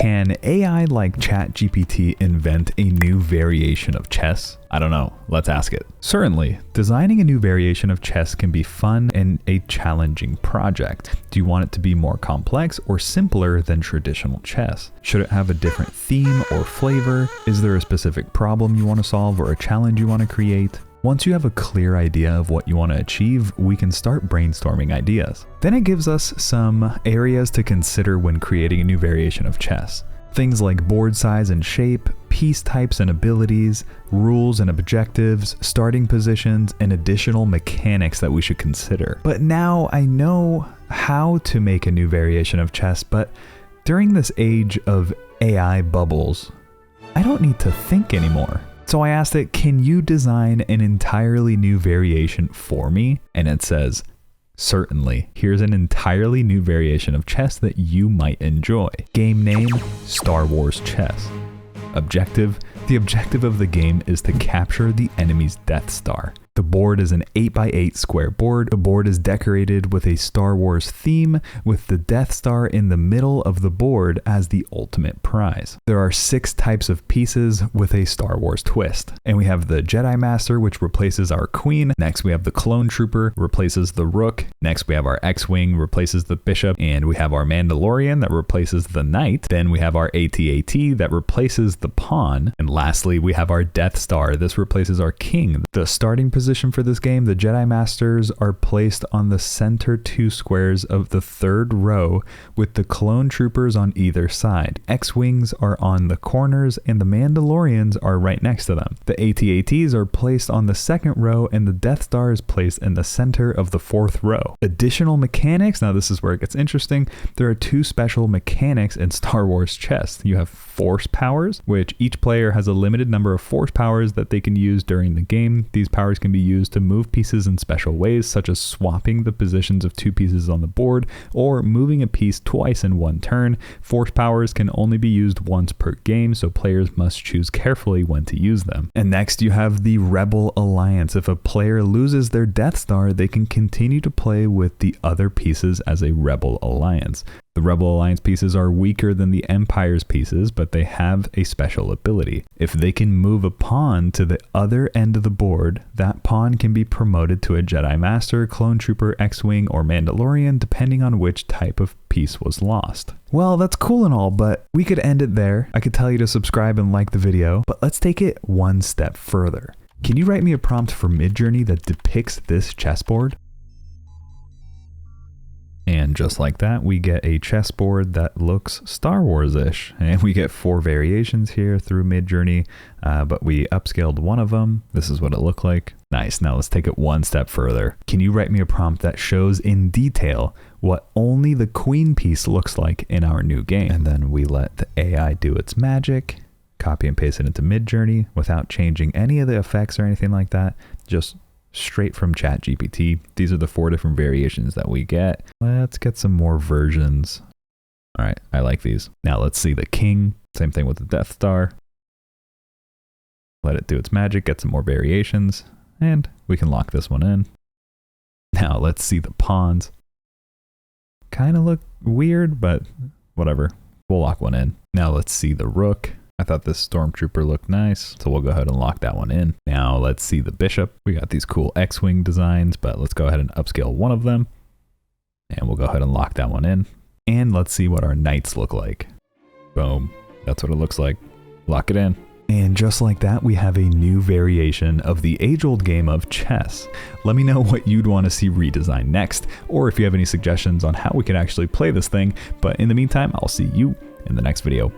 Can AI like ChatGPT invent a new variation of chess? I don't know. Let's ask it. Certainly, designing a new variation of chess can be fun and a challenging project. Do you want it to be more complex or simpler than traditional chess? Should it have a different theme or flavor? Is there a specific problem you want to solve or a challenge you want to create? Once you have a clear idea of what you want to achieve, we can start brainstorming ideas. Then it gives us some areas to consider when creating a new variation of chess. Things like board size and shape, piece types and abilities, rules and objectives, starting positions, and additional mechanics that we should consider. But now I know how to make a new variation of chess, but during this age of AI bubbles, I don't need to think anymore. So I asked it, can you design an entirely new variation for me? And it says, certainly. Here's an entirely new variation of chess that you might enjoy. Game name, Star Wars Chess. Objective, the objective of the game is to capture the enemy's Death Star. The board is an 8x8 square board. The board is decorated with a Star Wars theme with the Death Star in the middle of the board as the ultimate prize. There are 6 types of pieces with a Star Wars twist. And we have the Jedi Master, which replaces our Queen. Next we have the Clone Trooper, replaces the Rook. Next we have our X-Wing, replaces the Bishop. And we have our Mandalorian that replaces the Knight. Then we have our AT-AT that replaces the Pawn. And lastly, we have our Death Star. This replaces our King. The starting position for this game, the Jedi Masters are placed on the center 2 squares of the 3rd row with the Clone Troopers on either side. X-Wings are on the corners and the Mandalorians are right next to them. The AT-ATs are placed on the 2nd row and the Death Star is placed in the center of the 4th row. Additional mechanics, now this is where it gets interesting. There are 2 special mechanics in Star Wars chess. You have force powers, which each player has a limited number of force powers that they can use during the game. These powers can be used to move pieces in special ways, such as swapping the positions of 2 pieces on the board or moving a piece twice in one turn. Force powers can only be used once per game, so players must choose carefully when to use them. And next you have the Rebel Alliance. If a player loses their Death Star, they can continue to play with the other pieces as a Rebel Alliance. The Rebel Alliance pieces are weaker than the Empire's pieces, but they have a special ability. If they can move a pawn to the other end of the board, that pawn can be promoted to a Jedi Master, Clone Trooper, X-Wing, or Mandalorian, depending on which type of piece was lost. Well, that's cool and all, but we could end it there. I could tell you to subscribe and like the video, but let's take it one step further. Can you write me a prompt for Midjourney that depicts this chessboard? And just like that, we get a chessboard that looks Star Wars-ish. And we get 4 variations here through Midjourney, but we upscaled one of them. This is what it looked like. Nice. Now let's take it one step further. Can you write me a prompt that shows in detail what only the queen piece looks like in our new game? And then we let the AI do its magic, copy and paste it into Midjourney without changing any of the effects or anything like that. Just straight from ChatGPT. These are the 4 different variations that we get. Let's get some more versions. All right, I like these. Now let's see the king. Same thing with the Death Star. Let it do its magic, get some more variations, and we can lock this one in. Now let's see the pawns. Kind of look weird, but whatever. We'll lock one in. Now let's see the rook. I thought this stormtrooper looked nice, so we'll go ahead and lock that one in. Now let's see the bishop. We got these cool X-Wing designs, but let's go ahead and upscale one of them. And we'll go ahead and lock that one in. And let's see what our knights look like. Boom. That's what it looks like. Lock it in. And just like that, we have a new variation of the age-old game of chess. Let me know what you'd want to see redesigned next, or if you have any suggestions on how we could actually play this thing. But in the meantime, I'll see you in the next video.